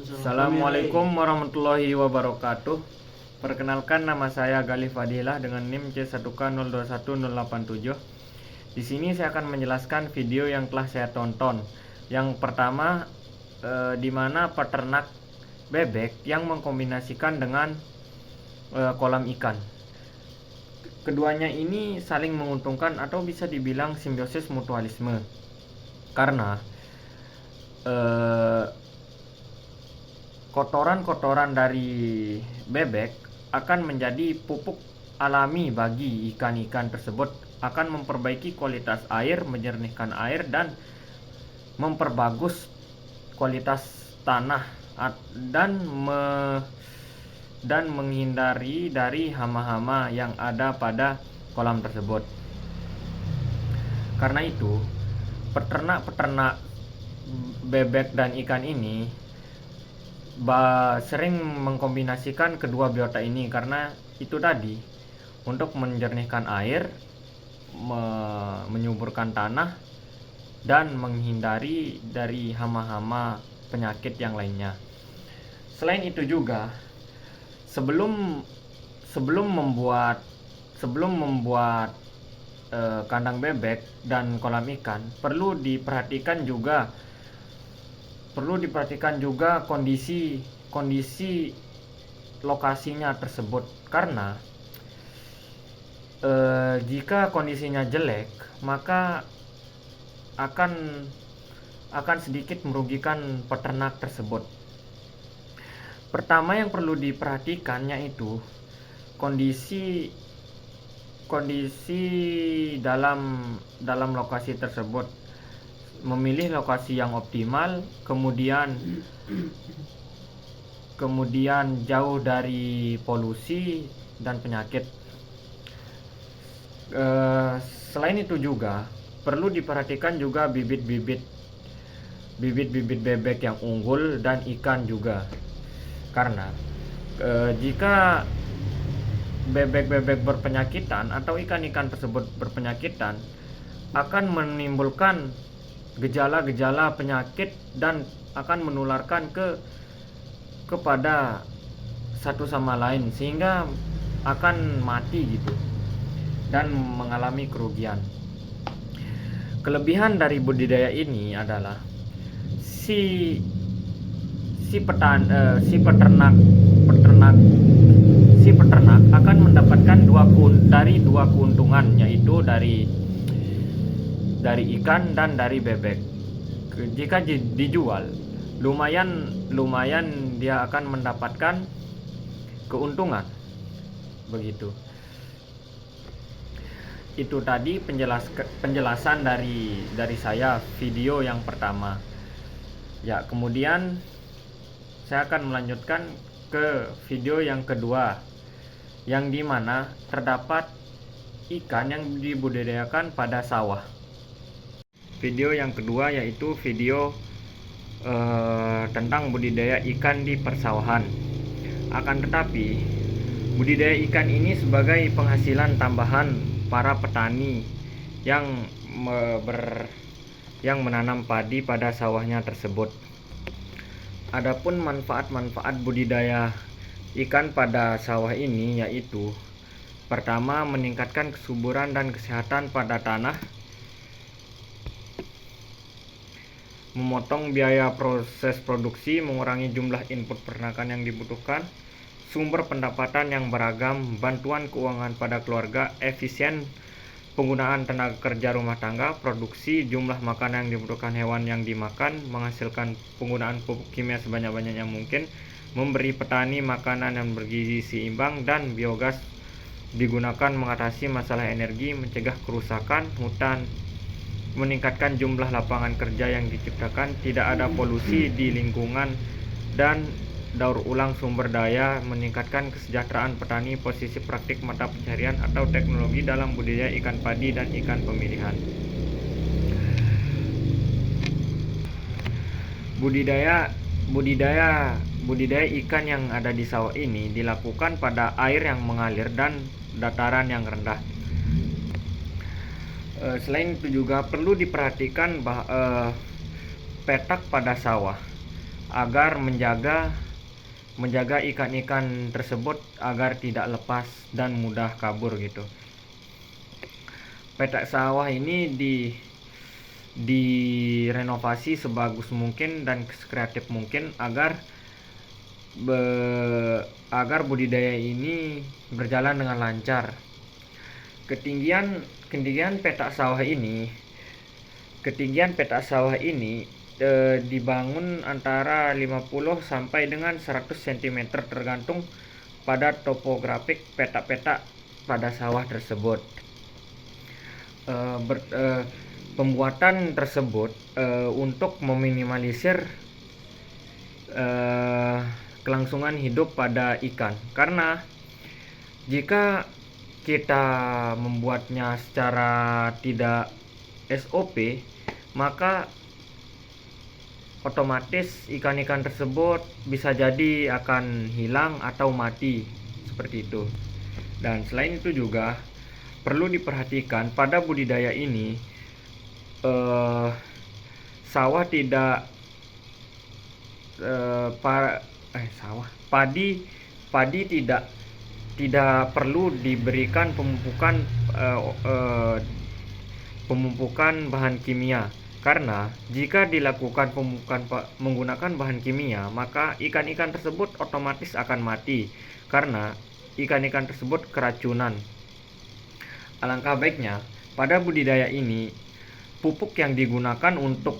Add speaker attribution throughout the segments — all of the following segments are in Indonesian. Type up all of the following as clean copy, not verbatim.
Speaker 1: Assalamualaikum warahmatullahi wabarakatuh. Perkenalkan, nama saya Galih Fadilah dengan NIM C1K021087. Di sini saya akan menjelaskan video yang telah saya tonton. Yang pertama, di mana peternak bebek yang mengkombinasikan dengan kolam ikan. Keduanya ini saling menguntungkan atau bisa dibilang simbiosis mutualisme. Karena kotoran-kotoran dari bebek akan menjadi pupuk alami bagi ikan-ikan tersebut, akan memperbaiki kualitas air, menjernihkan air, dan memperbagus kualitas tanah dan menghindari dari hama-hama yang ada pada kolam tersebut. Karena itu, peternak-peternak bebek dan ikan ini sering mengkombinasikan kedua biota ini, karena itu tadi, untuk menjernihkan air, menyuburkan tanah, dan menghindari dari hama-hama penyakit yang lainnya. Selain itu juga, sebelum membuat kandang bebek dan kolam ikan, perlu diperhatikan juga kondisi lokasinya tersebut. Karena jika kondisinya jelek, maka akan sedikit merugikan peternak tersebut. Pertama yang perlu diperhatikan yaitu kondisi dalam lokasi tersebut. Memilih lokasi yang optimal, kemudian jauh dari polusi dan penyakit. Selain itu juga perlu diperhatikan juga bibit-bibit bebek yang unggul dan ikan juga. Karena jika bebek-bebek berpenyakitan atau ikan-ikan tersebut berpenyakitan, akan menimbulkan gejala-gejala penyakit dan akan menularkan kepada satu sama lain, sehingga akan mati gitu dan mengalami kerugian. Kelebihan dari budidaya ini adalah si peternak akan mendapatkan dua keuntungan, yaitu dari ikan dan dari bebek. Jika dijual, lumayan dia akan mendapatkan keuntungan. Begitu. Itu tadi penjelasan dari saya video yang pertama. Ya, kemudian saya akan melanjutkan ke video yang kedua, yang dimana terdapat ikan yang dibudidayakan pada sawah. Video yang kedua yaitu video tentang budidaya ikan di persawahan. Akan tetapi, budidaya ikan ini sebagai penghasilan tambahan para petani yang menanam padi pada sawahnya tersebut. Adapun manfaat-manfaat budidaya ikan pada sawah ini yaitu: pertama, meningkatkan kesuburan dan kesehatan pada tanah, memotong biaya proses produksi, mengurangi jumlah input peternakan yang dibutuhkan, sumber pendapatan yang beragam, bantuan keuangan pada keluarga, efisien penggunaan tenaga kerja rumah tangga, produksi jumlah makanan yang dibutuhkan hewan yang dimakan, menghasilkan penggunaan pupuk kimia sebanyak-banyaknya mungkin, memberi petani makanan yang bergizi seimbang, dan biogas digunakan mengatasi masalah energi, mencegah kerusakan hutan, meningkatkan jumlah lapangan kerja yang diciptakan, tidak ada polusi di lingkungan, dan daur ulang sumber daya, meningkatkan kesejahteraan petani, posisi praktik mata pencarian atau teknologi dalam budidaya ikan padi dan ikan pemilihan. Budidaya ikan yang ada di sawah ini dilakukan pada air yang mengalir dan dataran yang rendah. Selain itu juga perlu diperhatikan petak pada sawah. agar menjaga ikan-ikan tersebut agar tidak lepas dan mudah kabur gitu. Petak sawah ini direnovasi sebagus mungkin dan sekreatif mungkin agar budidaya ini berjalan dengan lancar. Ketinggian petak sawah ini dibangun antara 50 sampai dengan 100 cm tergantung pada topografik petak-petak pada sawah tersebut. Pembuatan tersebut untuk meminimalisir kelangsungan hidup pada ikan, karena jika kita membuatnya secara tidak SOP, maka otomatis ikan-ikan tersebut bisa jadi akan hilang atau mati seperti itu. Dan selain itu juga perlu diperhatikan pada budidaya ini, padi tidak perlu diberikan pemupukan bahan kimia, karena jika dilakukan pemupukan menggunakan bahan kimia, maka ikan-ikan tersebut otomatis akan mati karena ikan-ikan tersebut keracunan. Alangkah baiknya pada budidaya ini, pupuk yang digunakan untuk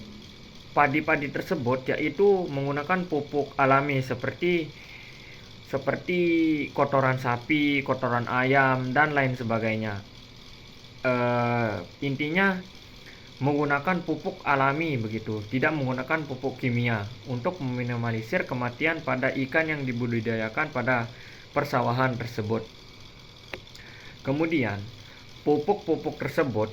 Speaker 1: padi-padi tersebut yaitu menggunakan pupuk alami seperti kotoran sapi, kotoran ayam, dan lain sebagainya. Intinya menggunakan pupuk alami begitu, tidak menggunakan pupuk kimia untuk meminimalisir kematian pada ikan yang dibudidayakan pada persawahan tersebut. Kemudian, pupuk-pupuk tersebut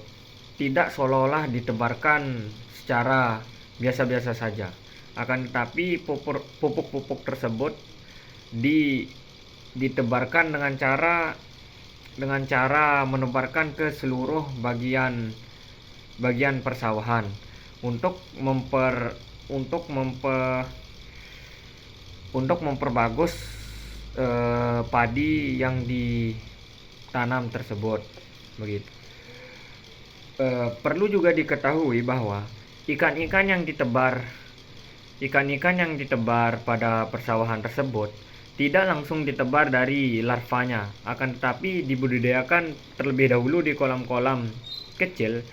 Speaker 1: tidak seolah-olah ditebarkan secara biasa-biasa saja. Akan tetapi pupuk-pupuk tersebut ditebarkan dengan cara menebarkan ke seluruh bagian persawahan untuk memperbagus padi yang ditanam tersebut begitu. Perlu juga diketahui bahwa ikan-ikan yang ditebar pada persawahan tersebut tidak langsung ditebar dari larvanya, akan tetapi dibudidayakan terlebih dahulu di kolam-kolam kecil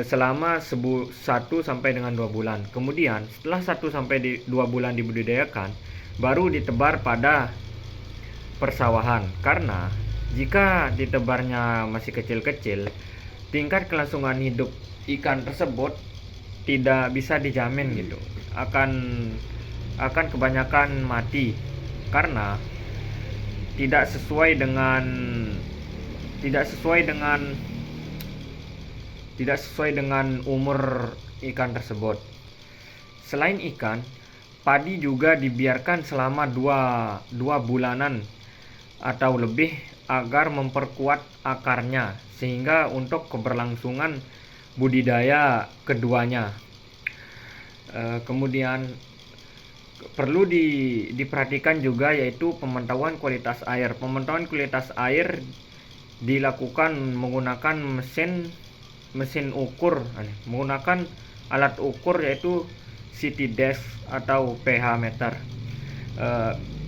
Speaker 1: selama 1 sampai dengan 2 bulan. Kemudian setelah 1 sampai 2 bulan dibudidayakan, baru ditebar pada persawahan. Karena jika ditebarnya masih kecil-kecil, tingkat kelangsungan hidup ikan tersebut tidak bisa dijamin gitu. Akan kebanyakan mati karena tidak sesuai dengan umur ikan tersebut. Selain ikan, padi juga dibiarkan selama 2 bulanan atau lebih agar memperkuat akarnya sehingga untuk keberlangsungan budidaya keduanya. Kemudian perlu diperhatikan juga yaitu pemantauan kualitas air. Pemantauan kualitas air dilakukan menggunakan mesin ukur, menggunakan alat ukur yaitu CT-Desk atau pH meter.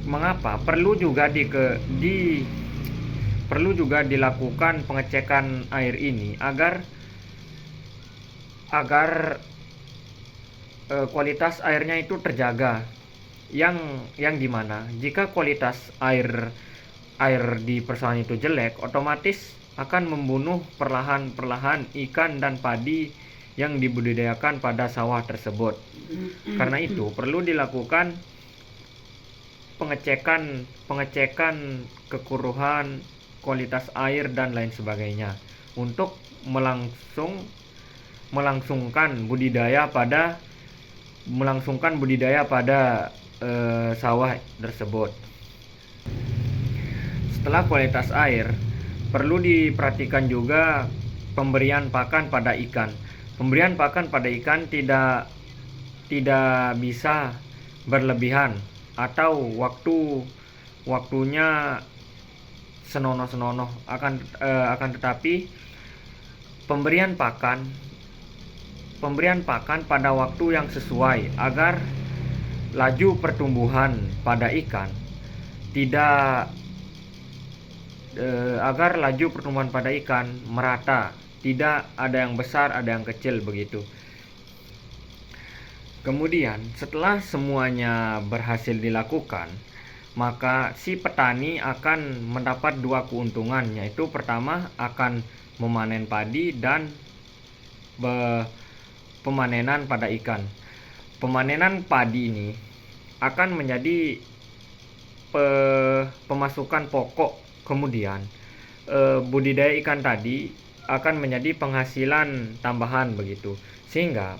Speaker 1: Mengapa? Perlu juga dilakukan pengecekan air ini agar kualitas airnya itu terjaga. Yang dimana jika kualitas air di persawahan itu jelek, otomatis akan membunuh perlahan-perlahan ikan dan padi yang dibudidayakan pada sawah tersebut. Karena itu perlu dilakukan pengecekan kekuruhan, kualitas air, dan lain sebagainya untuk melangsungkan budidaya pada sawah tersebut. Setelah kualitas air, perlu diperhatikan juga pemberian pakan pada ikan. Pemberian pakan pada ikan tidak bisa berlebihan atau waktunya senonoh-senonoh. Akan tetapi pemberian pakan pada waktu yang sesuai agar laju pertumbuhan pada ikan merata, tidak ada yang besar ada yang kecil begitu. Kemudian setelah semuanya berhasil dilakukan, maka si petani akan mendapat dua keuntungan, yaitu pertama akan memanen padi dan pemanenan pada ikan. Pemanenan padi ini akan menjadi pemasukan pokok, kemudian budidaya ikan tadi akan menjadi penghasilan tambahan begitu. Sehingga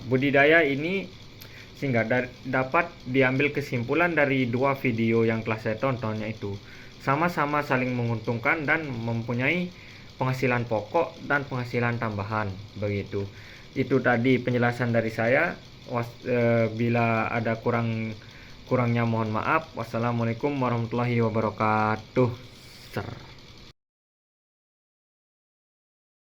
Speaker 1: dapat diambil kesimpulan dari dua video yang telah saya tonton, yaitu sama-sama saling menguntungkan dan mempunyai penghasilan pokok dan penghasilan tambahan begitu. Itu tadi penjelasan dari saya. Bila ada kurangnya mohon maaf. Wassalamualaikum warahmatullahi wabarakatuh.